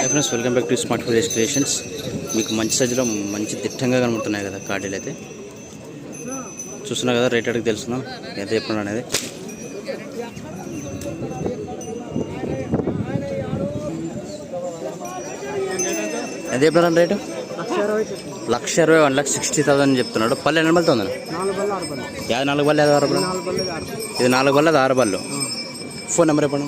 Friends, welcome back to smart village creations. మీకు మంచి సైజులో మంచి దిట్టంగా కనబడుతున్నాయి కదా కాడీలు అయితే చూస్తున్నా కదా. రేట్ అడిగి తెలుసుకున్నాం ఎంత చెప్పండి అనేది. ఎంత చెప్పినారు రేటు? 1,20,000 1,60,000 చెప్తున్నాడు. పల్లె ఎన్ని బల్లతో ఉందా? 4 బళ్ళు 6 బళ్ళు. ఇది 4 బళ్ళు, అది 6 బళ్ళు. ఫోన్ నెంబర్ చెప్పండి.